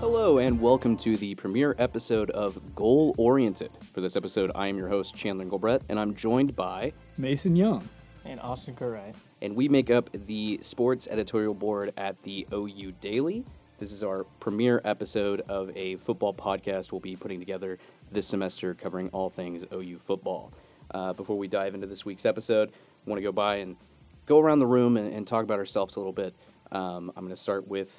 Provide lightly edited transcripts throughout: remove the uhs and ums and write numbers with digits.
Hello and welcome to the premiere episode of Goal Oriented. For this episode, I am your host, Chandler Engelbrecht, and I'm joined by Mason Young and Austin Curtright. And we make up the sports editorial board at the OU Daily. This is our premiere episode of a football podcast we'll be putting together this semester covering all things OU football. Before we dive into this week's episode, I want to go by and go around the room and talk about ourselves a little bit. I'm going to start with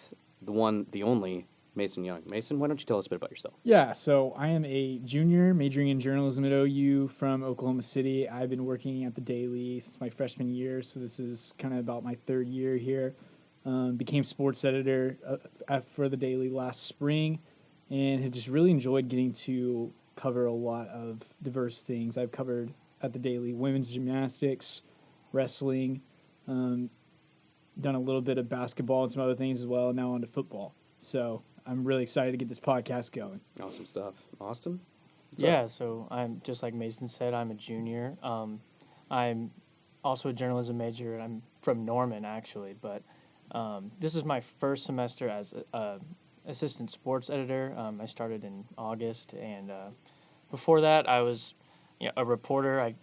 the one, the only, Mason Young. Mason, why don't you tell us a bit about yourself? Yeah, so I am a junior majoring in journalism at OU from Oklahoma City. I've been working at the Daily since my freshman year, so this is kind of about my third year here. Became sports editor for the Daily last spring and have just really enjoyed getting to cover a lot of diverse things. I've covered at the Daily women's gymnastics, wrestling, done a little bit of basketball and some other things as well, now on to football. So I'm really excited to get this podcast going. Awesome stuff. Austin? So I'm just like Mason said, I'm a junior. I'm also a journalism major. I'm from Norman, actually, but this is my first semester as assistant sports editor. I started in August, and before that, I was a reporter. I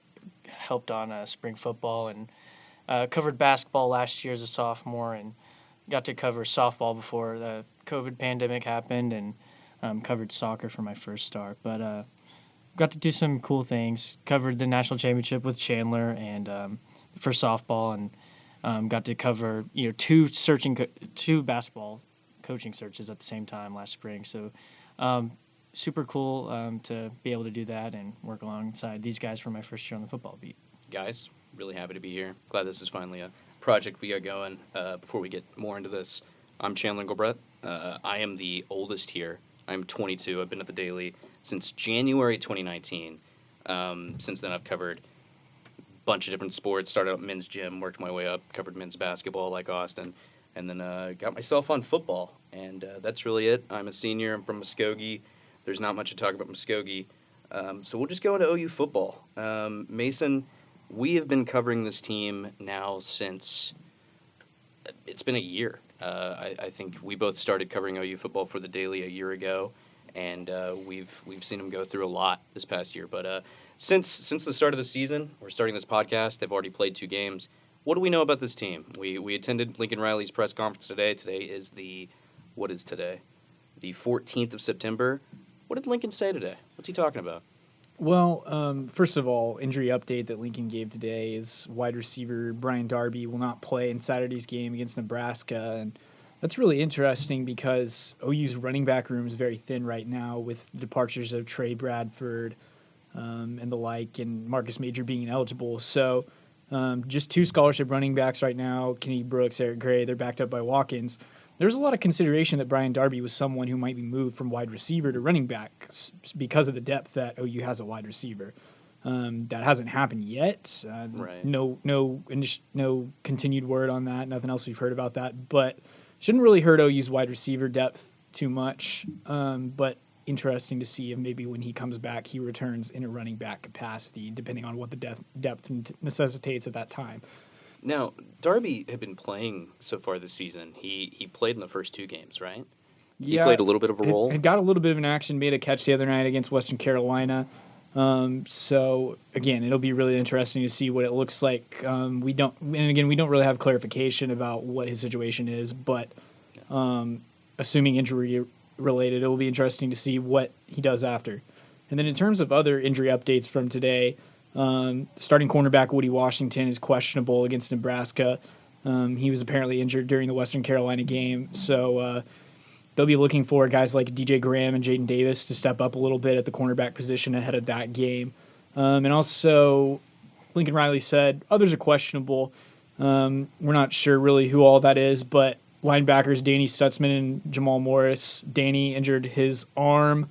helped on spring football and covered basketball last year as a sophomore, and got to cover softball before the COVID pandemic happened, and covered soccer for my first start. But got to do some cool things. Covered the national championship with Chandler and for softball, and got to cover two basketball coaching searches at the same time last spring. So super cool to be able to do that and work alongside these guys for my first year on the football beat. Guys, really happy to be here. Glad this is finally a project we got going. Before we get more into this, I'm Chandler Engelbrecht. I am the oldest here. I'm 22. I've been at the Daily since January 2019. Since then, I've covered a bunch of different sports. Started out men's gym, worked my way up, covered men's basketball like Austin, and then got myself on football. And that's really it. I'm a senior. I'm from Muskogee. There's not much to talk about Muskogee. So we'll just go into OU football. Mason, we have been covering this team now since it's been a year. I think we both started covering OU football for the Daily a year ago, and we've seen them go through a lot this past year. But since the start of the season, we're starting this podcast. They've already played 2 games. What do we know about this team? We attended Lincoln Riley's press conference today. Today is what is today? The 14th of September. What did Lincoln say today? What's he talking about? Well, first of all, injury update that Lincoln gave today is wide receiver Brian Darby will not play in Saturday's game against Nebraska, and that's really interesting because OU's running back room is very thin right now with the departures of Trey Bradford and the like, and Marcus Major being ineligible. So just 2 scholarship running backs right now, Kenny Brooks, Eric Gray, they're backed up by Watkins. There's a lot of consideration that Brian Darby was someone who might be moved from wide receiver to running back because of the depth that OU has at wide receiver. That hasn't happened yet. Right. No continued word on that. Nothing else we've heard about that. But shouldn't really hurt OU's wide receiver depth too much. But interesting to see if maybe when he comes back, he returns in a running back capacity, depending on what the depth necessitates at that time. Now, Darby had been playing so far this season. He played in the first 2 games, right? Yeah, he played a little bit of a role. He got a little bit of an action, made a catch the other night against Western Carolina. So again, it'll be really interesting to see what it looks like. We don't really have clarification about what his situation is, but assuming injury related, it will be interesting to see what he does after. And then in terms of other injury updates from today, starting cornerback Woody Washington is questionable against Nebraska. He was apparently injured during the Western Carolina game, so they'll be looking for guys like DJ Graham and Jayden Davis to step up a little bit at the cornerback position ahead of that game. And also, Lincoln Riley said others are questionable. We're not sure really who all that is, but linebackers Danny Stutzman and Jamal Morris. Danny injured his arm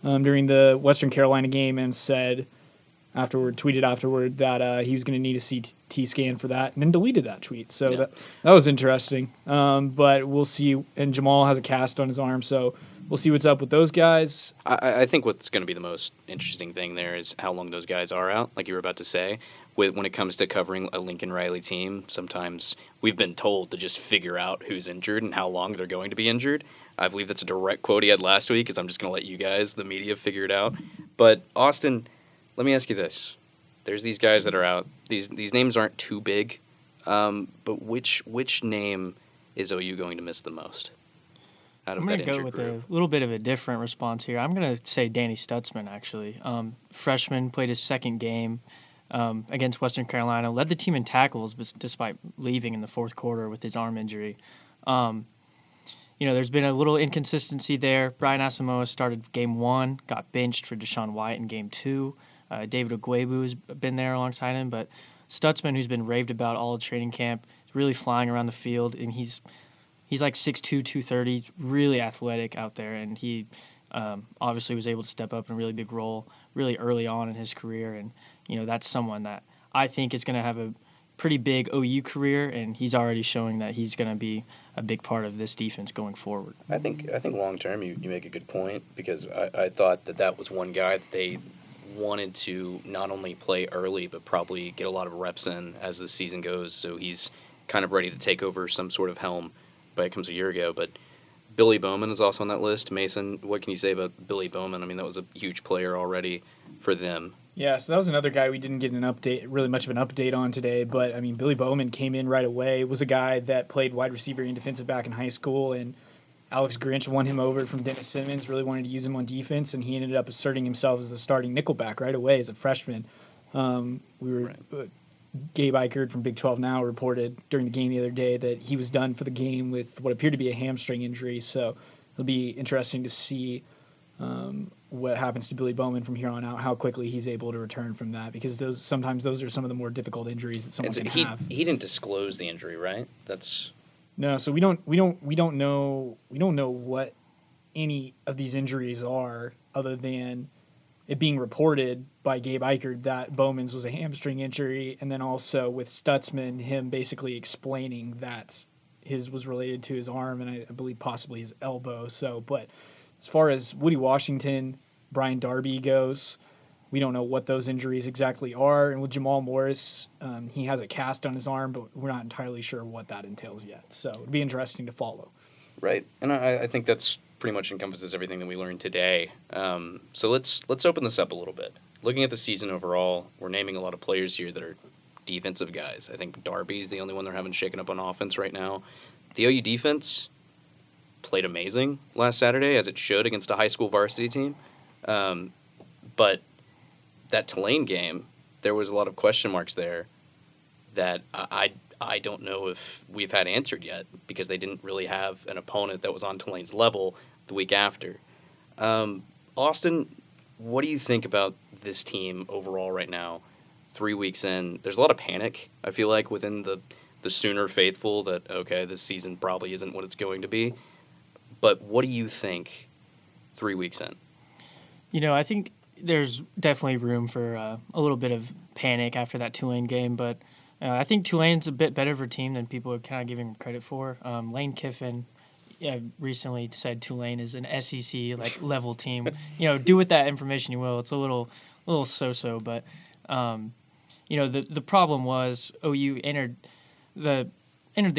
during the Western Carolina game and tweeted afterward that he was going to need a CT scan for that, and then deleted that tweet. So that was interesting. But we'll see. And Jamal has a cast on his arm, so we'll see what's up with those guys. I think what's going to be the most interesting thing there is how long those guys are out, like you were about to say. When it comes to covering a Lincoln Riley team, sometimes we've been told to just figure out who's injured and how long they're going to be injured. I believe that's a direct quote he had last week, because I'm just going to let you guys, the media, figure it out. But, Austin, let me ask you this. There's these guys that are out. These names aren't too big, but which name is OU going to miss the most out of I'm that going to go injured with group? a little bit of a different response here. I'm going to say Danny Stutzman, actually. Freshman, played his second game against Western Carolina, led the team in tackles despite leaving in the fourth quarter with his arm injury. There's been a little inconsistency there. Brian Asamoah started game 1, got benched for Deshaun White in game 2. David Ogwebu has been there alongside him, but Stutzman, who's been raved about all of training camp, is really flying around the field, and he's like 6'2", 230, really athletic out there, and he obviously was able to step up in a really big role really early on in his career, and that's someone that I think is going to have a pretty big OU career, and he's already showing that he's going to be a big part of this defense going forward. I think long term you make a good point, because I thought that was one guy that they wanted to not only play early but probably get a lot of reps in as the season goes, so he's kind of ready to take over some sort of helm by it comes a year ago. But Billy Bowman is also on that list. Mason, what can you say about Billy Bowman? I mean, that was a huge player already for them. Yeah, so that was another guy we didn't get really much of an update on today. But I mean, Billy Bowman came in right away. Was a guy that played wide receiver and defensive back in high school, and Alex Grinch won him over from Dennis Simmons. Really wanted to use him on defense, and he ended up asserting himself as a starting nickelback right away as a freshman. Gabe Eichert from Big 12 Now reported during the game the other day that he was done for the game with what appeared to be a hamstring injury. So it'll be interesting to see what happens to Billy Bowman from here on out, how quickly he's able to return from that, because those are some of the more difficult injuries that someone can have. He didn't disclose the injury, right? No, so we don't know what any of these injuries are, other than it being reported by Gabe Eichert that Bowman's was a hamstring injury, and then also with Stutzman, him basically explaining that his was related to his arm and I believe possibly his elbow. So, but as far as Woody Washington, Brian Darby goes, we don't know what those injuries exactly are. And with Jamal Morris, he has a cast on his arm, but we're not entirely sure what that entails yet. So it'd be interesting to follow. Right, and I think that's pretty much encompasses everything that we learned today. So let's open this up a little bit. Looking at the season overall, we're naming a lot of players here that are defensive guys. I think Darby's the only one they're having shaken up on offense right now. The OU defense played amazing last Saturday, as it should against a high school varsity team. But that Tulane game, there was a lot of question marks there that I don't know if we've had answered yet, because they didn't really have an opponent that was on Tulane's level the week after. Austin, what do you think about this team overall right now, 3 weeks in? There's a lot of panic, I feel like, within the Sooner faithful that, okay, this season probably isn't what it's going to be. But what do you think 3 weeks in? I think there's definitely room for a little bit of panic after that Tulane game, but I think Tulane's a bit better of a team than people are kind of giving them credit for. Lane Kiffin recently said Tulane is an SEC level team. Do with that information you will. It's a little so-so, but the problem was OU entered the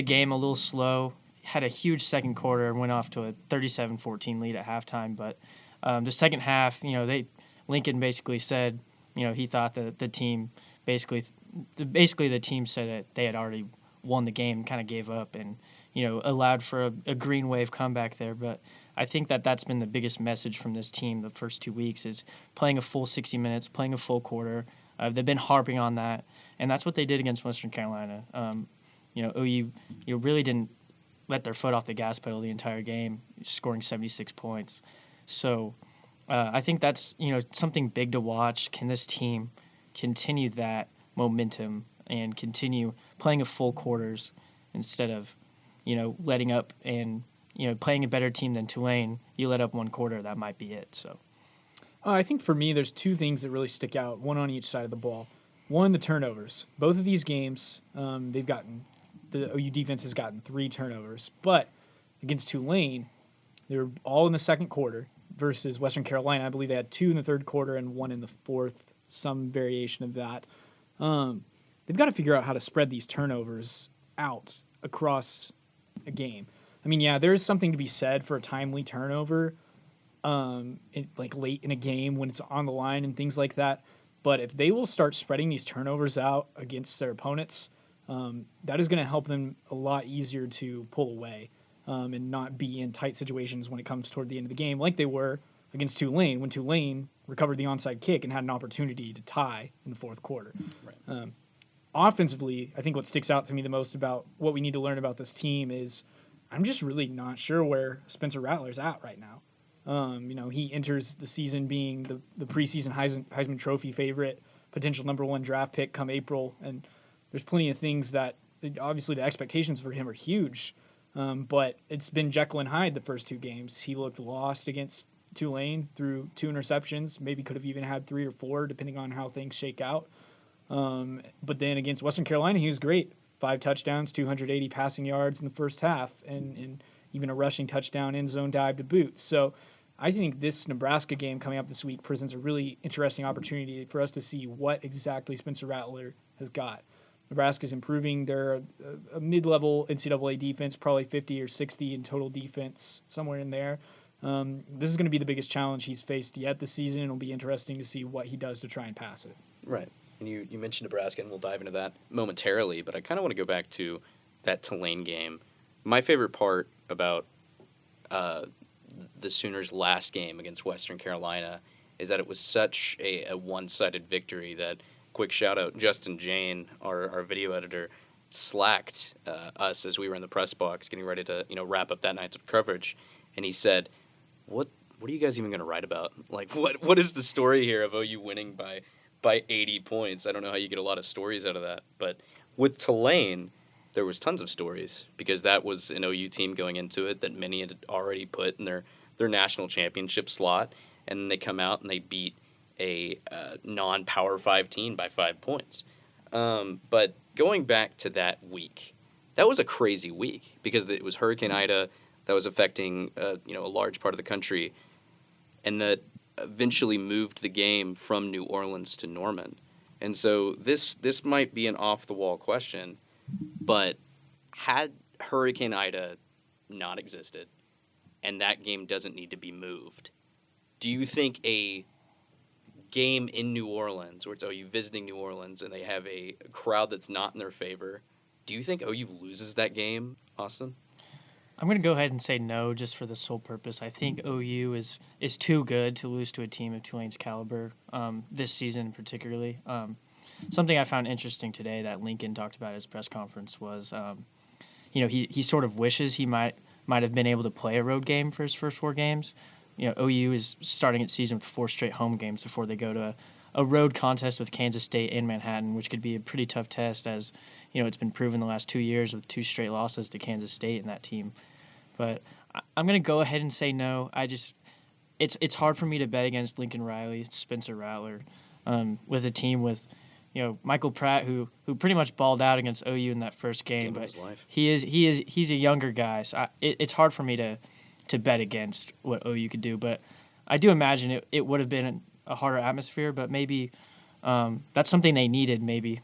game a little slow, had a huge second quarter, and went off to a 37-14 lead at halftime. But the second half, Lincoln basically said, he thought that the team basically the team said that they had already won the game and kind of gave up, and allowed for a green wave comeback there. But I think that's been the biggest message from this team the first 2 weeks, is playing a full 60 minutes, playing a full quarter. They've been harping on that, and that's what they did against Western Carolina. OU really didn't let their foot off the gas pedal the entire game, scoring 76 points. So I think that's something big to watch. Can this team continue that momentum and continue playing a full quarters instead of letting up, and playing a better team than Tulane? You let up one quarter, that might be it. So I think for me, there's two things that really stick out, one on each side of the ball. One, the turnovers. Both of these games, the OU defense has gotten 3 turnovers, but against Tulane, they were all in the second quarter, versus Western Carolina, I believe they had 2 in the third quarter and 1 in the fourth, some variation of that. They've got to figure out how to spread these turnovers out across a game. I mean, yeah, there is something to be said for a timely turnover, like late in a game when it's on the line and things like that. But if they will start spreading these turnovers out against their opponents, that is going to help them a lot easier to pull away and not be in tight situations when it comes toward the end of the game, like they were against Tulane when Tulane recovered the onside kick and had an opportunity to tie in the fourth quarter. Right. Offensively, I think what sticks out to me the most about what we need to learn about this team is I'm just really not sure where Spencer Rattler's at right now. He enters the season being the preseason Heisman Trophy favorite, potential number 1 draft pick come April, and there's plenty of things that obviously the expectations for him are huge, but it's been Jekyll and Hyde the first 2 games. He looked lost against Tulane through 2 interceptions, maybe could have even had 3 or 4 depending on how things shake out. But then against Western Carolina, he was great. 5 touchdowns, 280 passing yards in the first half, and even a rushing touchdown end zone dive to boot. So I think this Nebraska game coming up this week presents a really interesting opportunity for us to see what exactly Spencer Rattler has got. Nebraska's improving. They're a mid-level NCAA defense, probably 50 or 60 in total defense, somewhere in there. This is going to be the biggest challenge he's faced yet this season. It'll be interesting to see what he does to try and pass it. Right. And you mentioned Nebraska, and we'll dive into that momentarily, but I kind of want to go back to that Tulane game. My favorite part about the Sooners' last game against Western Carolina is that it was such a one-sided victory that, quick shout-out, Justin Jayne, our video editor, slacked us as we were in the press box getting ready to wrap up that night's coverage, and he said, what are you guys even going to write about? Like, what is the story here of OU winning by 80 points? I don't know how you get a lot of stories out of that. But with Tulane, there was tons of stories because that was an OU team going into it that many had already put in their national championship slot. And then they come out and they beat a non-Power 5 team by 5 points. But going back to that week, that was a crazy week because it was Hurricane Ida that was affecting a large part of the country, and that eventually moved the game from New Orleans to Norman. And so this might be an off-the-wall question, but had Hurricane Ida not existed and that game doesn't need to be moved, do you think a game in New Orleans, or it's OU visiting New Orleans and they have a crowd that's not in their favor, do you think OU loses that game, Austin? I'm going to go ahead and say no, just for the sole purpose. I think OU is too good to lose to a team of Tulane's caliber this season, particularly. Something I found interesting today that Lincoln talked about at his press conference was, he sort of wishes he might have been able to play a road game for his first 4 games. OU is starting its season with 4 straight home games before they go to a road contest with Kansas State and Manhattan, which could be a pretty tough test, as it's been proven the last 2 years with 2 straight losses to Kansas State in that team. But I'm going to go ahead and say no. It's hard for me to bet against Lincoln Riley, Spencer Rattler, with a team with Michael Pratt, who pretty much balled out against OU in that first game. But he's a younger guy, so it's hard for me to bet against what OU could do. But I do imagine it would have been a harder atmosphere, but maybe that's something they needed, maybe,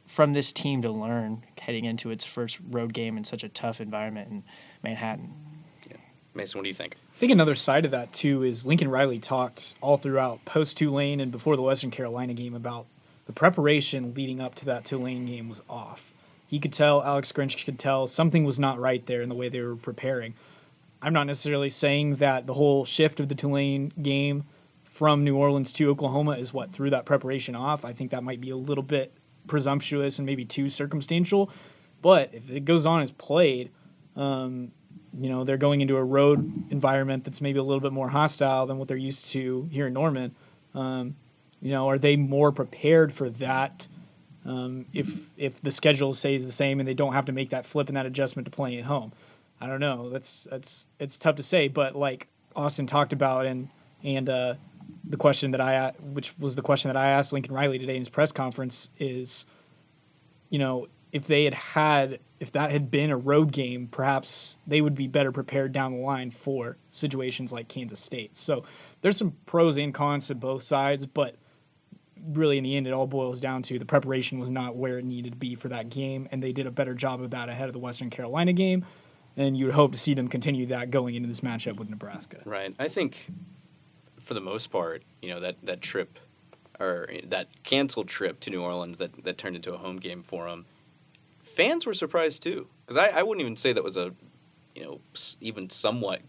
from this team to learn heading into its first road game in such a tough environment in Manhattan. Yeah. Mason, what do you think? I think another side of that, too, is Lincoln Riley talked all throughout post-Tulane and before the Western Carolina game about the preparation leading up to that Tulane game was off. He could tell, Alex Grinch could tell, something was not right there in the way they were preparing. I'm not necessarily saying that the whole shift of the Tulane game from New Orleans to Oklahoma is what threw that preparation off. I think that might be a little bit presumptuous and maybe too circumstantial. But if it goes on as played, they're going into a road environment that's maybe a little bit more hostile than what they're used to here in Norman. Are they more prepared for that if the schedule stays the same and they don't have to make that flip and that adjustment to playing at home? I don't know. It's tough to say, but like Austin talked about and the question that which was the question that I asked Lincoln Riley today in his press conference is, if that had been a road game, perhaps they would be better prepared down the line for situations like Kansas State. So there's some pros and cons to both sides, but really in the end it all boils down to the preparation was not where it needed to be for that game, and they did a better job of that ahead of the Western Carolina game. and you would hope to see them continue that going into this matchup with Nebraska. Right. I think for the most part, that trip or that canceled trip to New Orleans that turned into a home game for them, fans were surprised too. Because I wouldn't even say that was a, even somewhat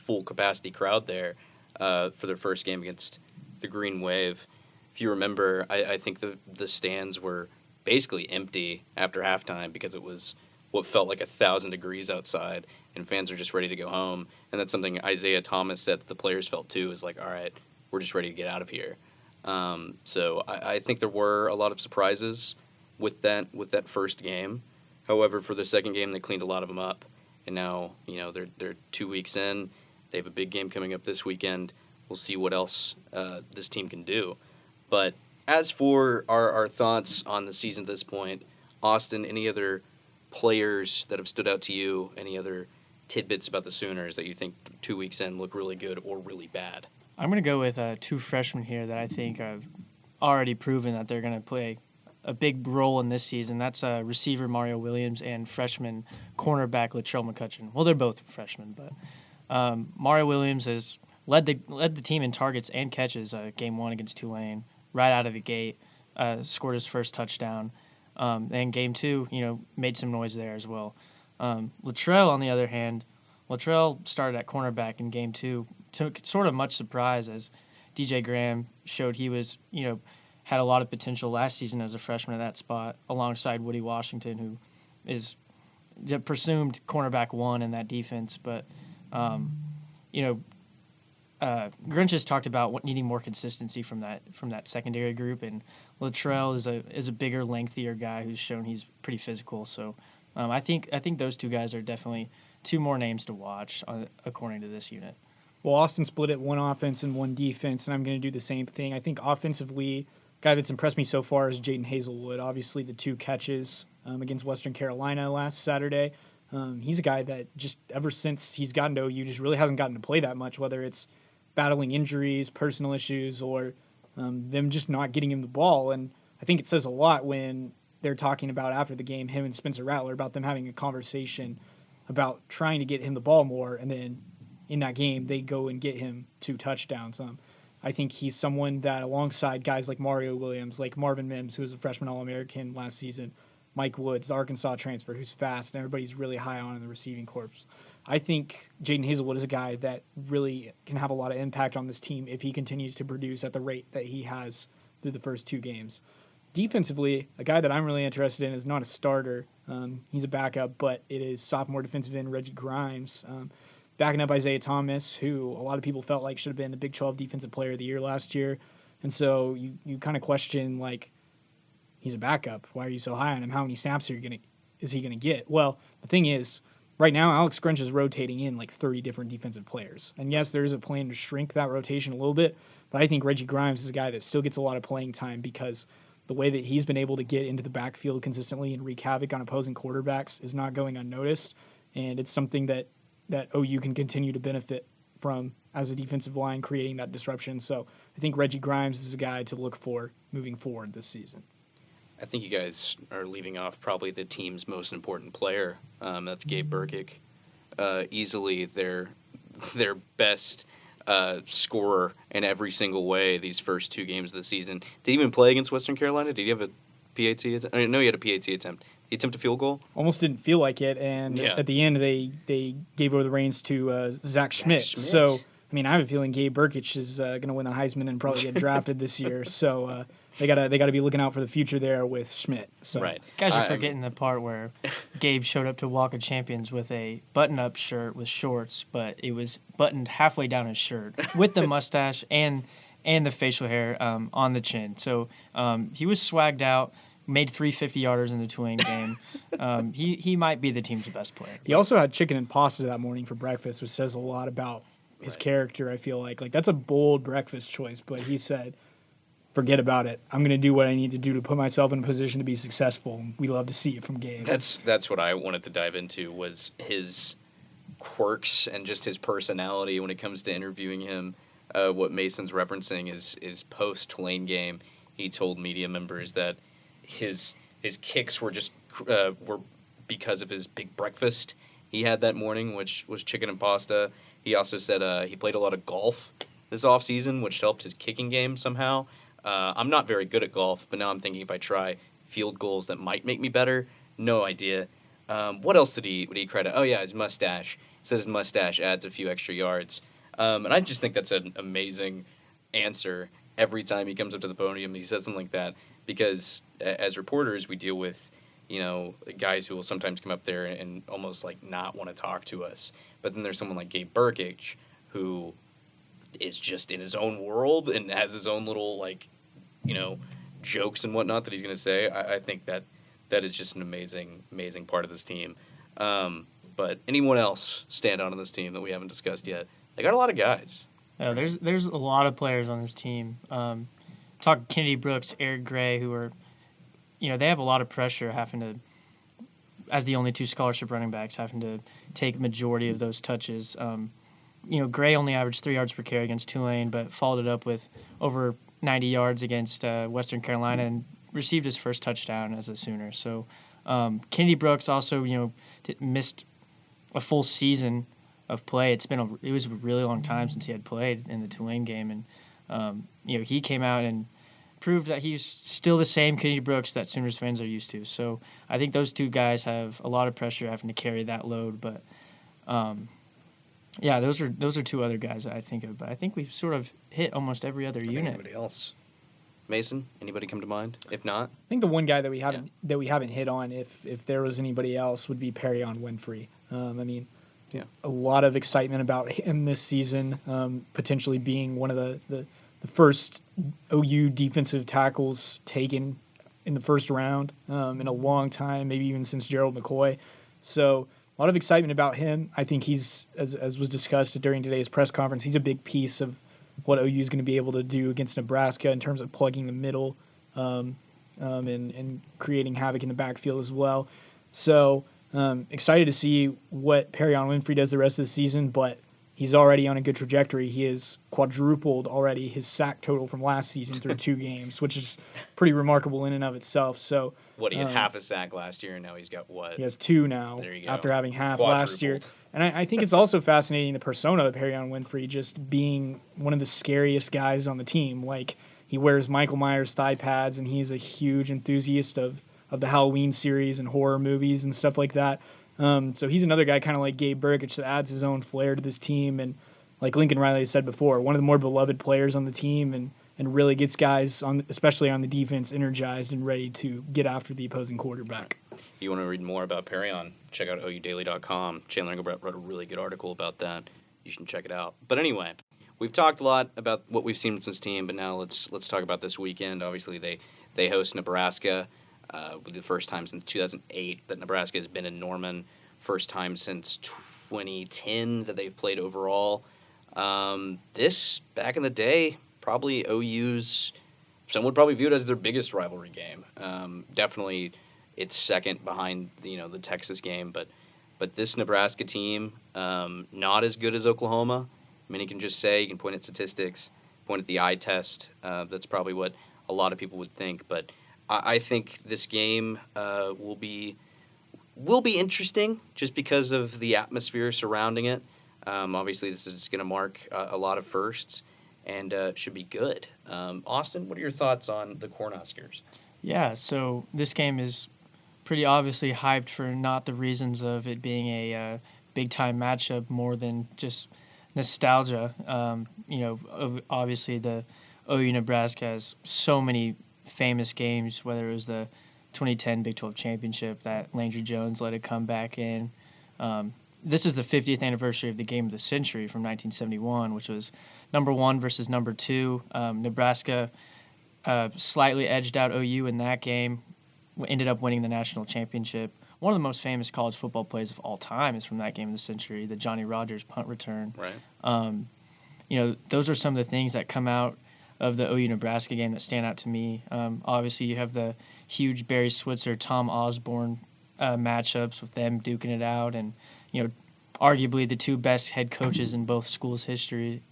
full capacity crowd there for their first game against the Green Wave. If you remember, I think the stands were basically empty after halftime because it was what felt like 1,000 degrees outside, and fans were just ready to go home. And that's something Isaiah Thomas said that the players felt too, is like, all right, we're just ready to get out of here. So I think there were a lot of surprises with that first game. However, for the second game, they cleaned a lot of them up, and now they're 2 weeks in. They have a big game coming up this weekend. We'll see what else this team can do. But as for our thoughts on the season at this point, Austin, any other players that have stood out to you? Any other tidbits about the Sooners that you think 2 weeks in look really good or really bad? I'm going to go with two freshmen here that I think have already proven that they're going to play a big role in this season. That's receiver Mario Williams and freshman cornerback Latrell McCutcheon. Well, they're both freshmen, but Mario Williams has led the team in targets and catches game one against Tulane right out of the gate, scored his first touchdown. And game two, made some noise there as well. Latrell, on the other hand, started at cornerback in game two, took sort of much surprise as DJ Graham showed he was, had a lot of potential last season as a freshman at that spot, alongside Woody Washington, who is the presumed cornerback one in that defense. But, Grinch has talked about needing more consistency from that secondary group, and Latrell is a bigger, lengthier guy who's shown he's pretty physical. So I think those two guys are definitely two more names to watch according to this unit. Well, Austin split it one offense and one defense, and I'm going to do the same thing. I think offensively, guy that's impressed me so far is Jayden Hazelwood. Obviously, the 2 catches against Western Carolina last Saturday. He's a guy that just ever since he's gotten to OU just really hasn't gotten to play that much, whether it's battling injuries, personal issues, or them just not getting him the ball. And I think it says a lot when they're talking about after the game, him and Spencer Rattler, about them having a conversation about trying to get him the ball more, and then in that game they go and get him 2 touchdowns. I think he's someone that, alongside guys like Mario Williams, like Marvin Mims, who was a freshman All-American last season, Mike Woods, the Arkansas transfer, who's fast, and everybody's really high on in the receiving corps. I think Jayden Hazelwood is a guy that really can have a lot of impact on this team if he continues to produce at the rate that he has through the first 2 games. Defensively, a guy that I'm really interested in is not a starter. He's a backup, but it is sophomore defensive end Reggie Grimes, backing up Isaiah Thomas, who a lot of people felt like should have been the Big 12 Defensive Player of the Year last year. And so you kind of question, like, he's a backup. Why are you so high on him? How many snaps is he going to get? Well, the thing is, right now, Alex Grinch is rotating in like 30 different defensive players. And yes, there is a plan to shrink that rotation a little bit, but I think Reggie Grimes is a guy that still gets a lot of playing time because the way that he's been able to get into the backfield consistently and wreak havoc on opposing quarterbacks is not going unnoticed. And it's something that OU can continue to benefit from as a defensive line, creating that disruption. So I think Reggie Grimes is a guy to look for moving forward this season. I think you guys are leaving off probably the team's most important player. That's Gabe Burkick. Easily their best scorer in every single way these first 2 games of the season. Did he even play against Western Carolina? Did he have a PAT attempt? I know he had a PAT attempt. He attempted a field goal? Almost didn't feel like it, and at the end they gave over the reins to Zach Schmidt. So, I mean, I have a feeling Gabe Burkick is going to win the Heisman and probably get drafted this year. So they gotta be looking out for the future there with Schmidt. So. Right. Guys are forgetting the part where Gabe showed up to Walk of Champions with a button-up shirt with shorts, but it was buttoned halfway down his shirt with the mustache and the facial hair on the chin. So he was swagged out. Made 3 50-yarders in the Tulane game. He might be the team's best player. He also had chicken and pasta that morning for breakfast, which says a lot about his character, I feel like. Like, that's a bold breakfast choice, but he said, forget about it. I'm going to do what I need to do to put myself in a position to be successful. We love to see it from Gabe. That's what I wanted to dive into, was his quirks and just his personality when it comes to interviewing him. What Mason's referencing is post-Tulane game. He told media members that his kicks were just were because of his big breakfast, he had that morning, which was chicken and pasta. He also said he played a lot of golf this offseason, which helped his kicking game somehow. I'm not very good at golf, but now I'm thinking if I try field goals that might make me better. No idea. What else would he credit? Oh, yeah, his mustache. He says his mustache adds a few extra yards. And I just think that's an amazing answer every time he comes up to the podium. He says something like that because as reporters, we deal with, guys who will sometimes come up there and almost like not want to talk to us. But then there's someone like Gabe Burkich who is just in his own world and has his own little, jokes and whatnot that he's going to say. I think that is just an amazing part of this team. But anyone else stand out on this team that we haven't discussed yet? They got a lot of guys. Yeah, there's a lot of players on this team. Talk Kennedy Brooks, Eric Gray, who are, they have a lot of pressure having to, as the only two scholarship running backs, having to take majority of those touches. Gray only averaged 3 yards per carry against Tulane, but followed it up with over 90 yards against Western Carolina and received his first touchdown as a Sooner. So Kennedy Brooks also, missed a full season of play. It was a really long time since he had played in the Tulane game, and he came out and proved that he's still the same Kennedy Brooks that Sooners fans are used to. So I think those two guys have a lot of pressure having to carry that load. But those are two other guys that I think of. But I think we've sort of hit almost every other unit. Anybody else? Mason, anybody come to mind? If not, I think the one guy that we haven't hit on, if there was anybody else, would be Perrion Winfrey. A lot of excitement about him this season, potentially being one of the first OU defensive tackles taken in the first round in a long time, maybe even since Gerald McCoy. So a lot of excitement about him. I think he's, as was discussed during today's press conference, he's a big piece of what OU is going to be able to do against Nebraska in terms of plugging the middle and creating havoc in the backfield as well. So excited to see what Perrion Winfrey does the rest of the season, but he's already on a good trajectory. He has quadrupled already his sack total from last season through 2 games, which is pretty remarkable in and of itself. So he had half a sack last year, and now he's got what? He has 2 now. There you go. After having half last year. And I think it's also fascinating the persona of Perrion Winfrey just being one of the scariest guys on the team. Like, he wears Michael Myers thigh pads, and he's a huge enthusiast of the Halloween series and horror movies and stuff like that. So he's another guy kind of like Gabe Burkich that adds his own flair to this team. And like Lincoln Riley said before, one of the more beloved players on the team and really gets guys, especially on the defense, energized and ready to get after the opposing quarterback. If you want to read more about Perrion, check out OUDaily.com. Chandler Engelbrecht wrote a really good article about that. You should check it out. But anyway, we've talked a lot about what we've seen from this team, but now let's talk about this weekend. Obviously, they host Nebraska. The first time since 2008 that Nebraska has been in Norman. First time since 2010 that they've played overall. This, back in the day, probably OU's, some would probably view it as their biggest rivalry game. Definitely it's second behind the Texas game, but this Nebraska team, not as good as Oklahoma. I mean, you can just say, you can point at statistics, point at the eye test. That's probably what a lot of people would think, but I think this game will be interesting just because of the atmosphere surrounding it. Obviously, this is going to mark a lot of firsts and should be good. Austin, what are your thoughts on the Cornhuskers? Yeah, so this game is pretty obviously hyped for not the reasons of it being a big-time matchup more than just nostalgia. Obviously the OU-Nebraska has so many famous games, whether it was the 2010 Big 12 championship that Landry Jones led a comeback in. This is the 50th anniversary of the game of the century from 1971, which was number 1 versus number 2. Nebraska slightly edged out OU in that game, ended up winning the national championship. One of the most famous college football plays of all time is from that game of the century, the Johnny Rodgers punt return. Right. Those are some of the things that come out of the OU-Nebraska game that stand out to me. Obviously, you have the huge Barry Switzer, Tom Osborne matchups with them duking it out, and arguably the 2 best head coaches in both schools' history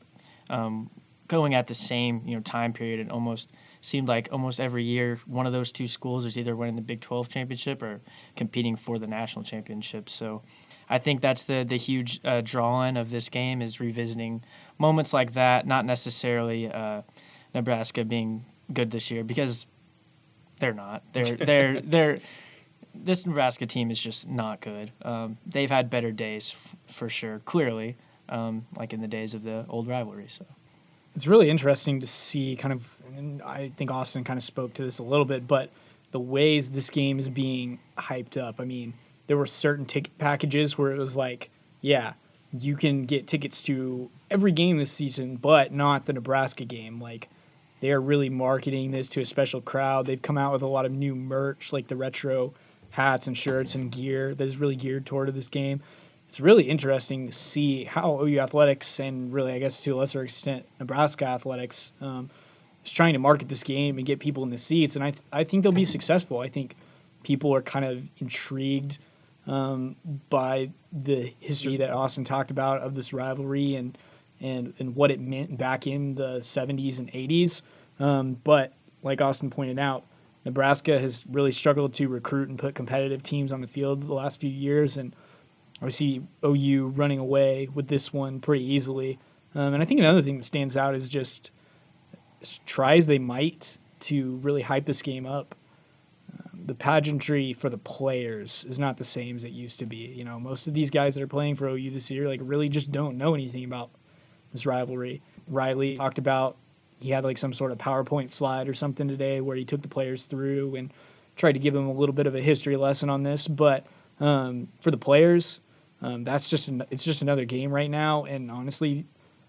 going at the same time period. It almost seemed like almost every year one of those 2 schools is either winning the Big 12 championship or competing for the national championship. So I think that's the huge draw-in of this game is revisiting moments like that, not necessarily Nebraska being good this year, because they're not. They're this Nebraska team is just not good. They've had better days for sure, clearly, like in the days of the old rivalry. So It's really interesting to see kind of, and I think Austin kind of spoke to this a little bit, but the ways this game is being hyped up. I mean, there were certain ticket packages where it was like, yeah, you can get tickets to every game this season, but not the Nebraska game. Like, they are really marketing this to a special crowd. They've come out with a lot of new merch, like the retro hats and shirts and gear that is really geared toward this game. It's really interesting to see how OU athletics and really, I guess to a lesser extent, Nebraska athletics is trying to market this game and get people in the seats. And I think they'll be successful. I think people are kind of intrigued by the history that Austin talked about of this rivalry and what it meant back in the 70s and 80s. But like Austin pointed out, Nebraska has really struggled to recruit and put competitive teams on the field the last few years, and I see OU running away with this one pretty easily. And I think another thing that stands out is just try as they might to really hype this game up. The pageantry for the players is not the same as it used to be. You know, most of these guys that are playing for OU this year, like, really just don't know anything about this rivalry. Riley talked about he had like some sort of PowerPoint slide or something today where he took the players through and tried to give them a little bit of a history lesson on this. But for the players, it's just another game right now. And honestly,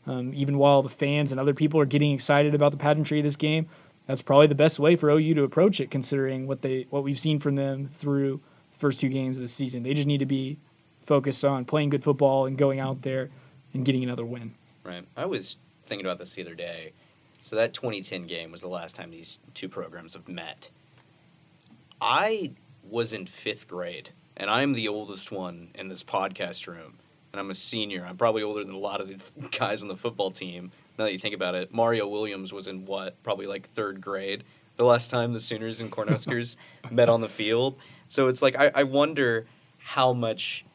even while the fans and other people are getting excited about the pageantry of this game, that's probably the best way for OU to approach it, considering what we've seen from them through the first two games of the season. They just need to be focused on playing good football and going out there and getting another win. Right. I was thinking about this the other day. So that 2010 game was the last time these two programs have met. I was in 5th grade, and I'm the oldest one in this podcast room, and I'm a senior. I'm probably older than a lot of the guys on the football team, now that you think about it. Mario Williams was in probably like 3rd grade the last time the Sooners and Cornhuskers met on the field. So it's like I wonder how much,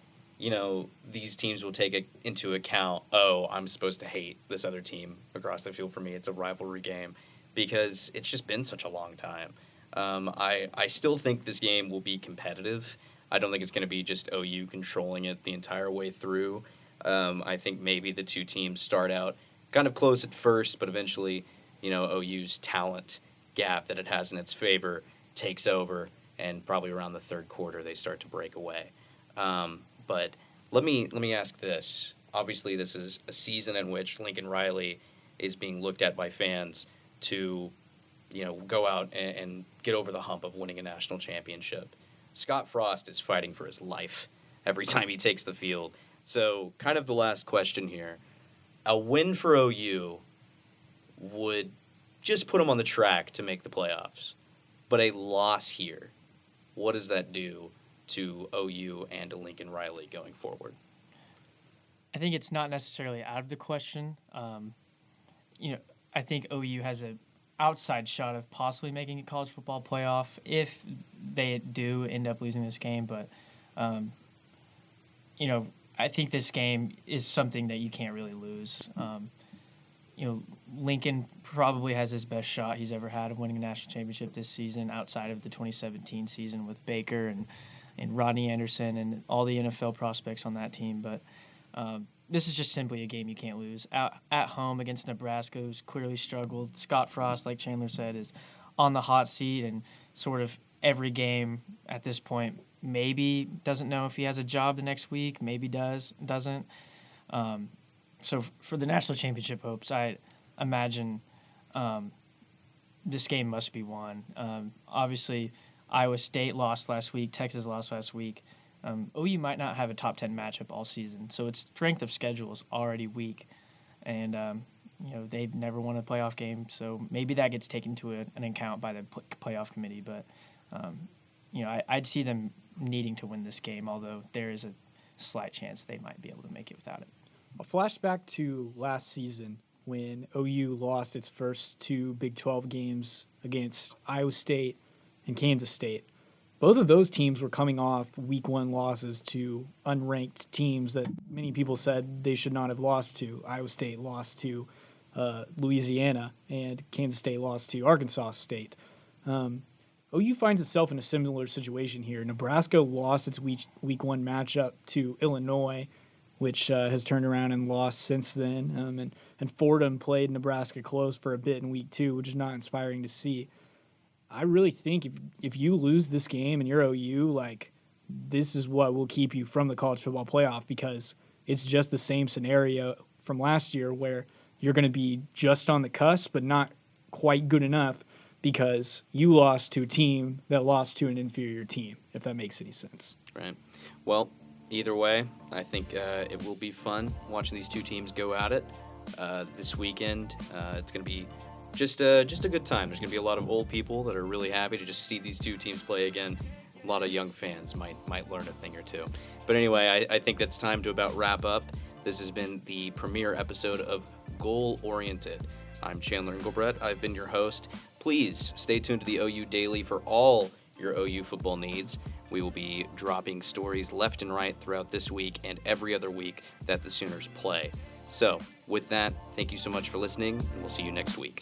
these teams will take into account, I'm supposed to hate this other team across the field for me. It's a rivalry game because it's just been such a long time. I still think this game will be competitive. I don't think it's going to be just OU controlling it the entire way through. I think maybe the two teams start out kind of close at first, but eventually, OU's talent gap that it has in its favor takes over, and probably around the 3rd quarter they start to break away. But let me ask this. Obviously, this is a season in which Lincoln Riley is being looked at by fans to, go out and get over the hump of winning a national championship. Scott Frost is fighting for his life every time he takes the field. So, kind of the last question here. A win for OU would just put them on the track to make the playoffs. But a loss here, what does that do to OU and to Lincoln Riley going forward? I think it's not necessarily out of the question. I think OU has an outside shot of possibly making a college football playoff if they do end up losing this game. But, I think this game is something that you can't really lose. Lincoln probably has his best shot he's ever had of winning a national championship this season outside of the 2017 season with Baker and Rodney Anderson and all the NFL prospects on that team. But this is just simply a game you can't lose. At home against Nebraska, who's clearly struggled. Scott Frost, like Chandler said, is on the hot seat, and sort of every game at this point maybe doesn't know if he has a job the next week, maybe doesn't. So for the national championship hopes, I imagine this game must be won. Obviously, Iowa State lost last week. Texas lost last week. OU might not have a top 10 matchup all season, so its strength of schedule is already weak. And, they've never won a playoff game, so maybe that gets taken to an account by the playoff committee. But, I'd see them needing to win this game, although there is a slight chance they might be able to make it without it. A flashback to last season when OU lost its first two Big 12 games against Iowa State and Kansas State. both of those teams were coming off week 1 losses to unranked teams that many people said they should not have lost to. Iowa State lost to Louisiana, and Kansas State lost to Arkansas State. OU finds itself in a similar situation here. Nebraska lost its week 1 matchup to Illinois, which has turned around and lost since then. And Fordham played Nebraska close for a bit in week 2, which is not inspiring to see. I really think if you lose this game and you're OU, like, this is what will keep you from the college football playoff, because it's just the same scenario from last year where you're going to be just on the cusp but not quite good enough because you lost to a team that lost to an inferior team, if that makes any sense. Right. Well, either way, I think it will be fun watching these two teams go at it this weekend. It's going to be just a good time. There's going to be a lot of old people that are really happy to just see these two teams play again. A lot of young fans might learn a thing or two. But anyway, I think that's time to about wrap up. This has been the premiere episode of Goal Oriented. I'm Chandler Engelbrecht. I've been your host. Please stay tuned to the OU Daily for all your OU football needs. We will be dropping stories left and right throughout this week and every other week that the Sooners play. So, with that, thank you so much for listening, and we'll see you next week.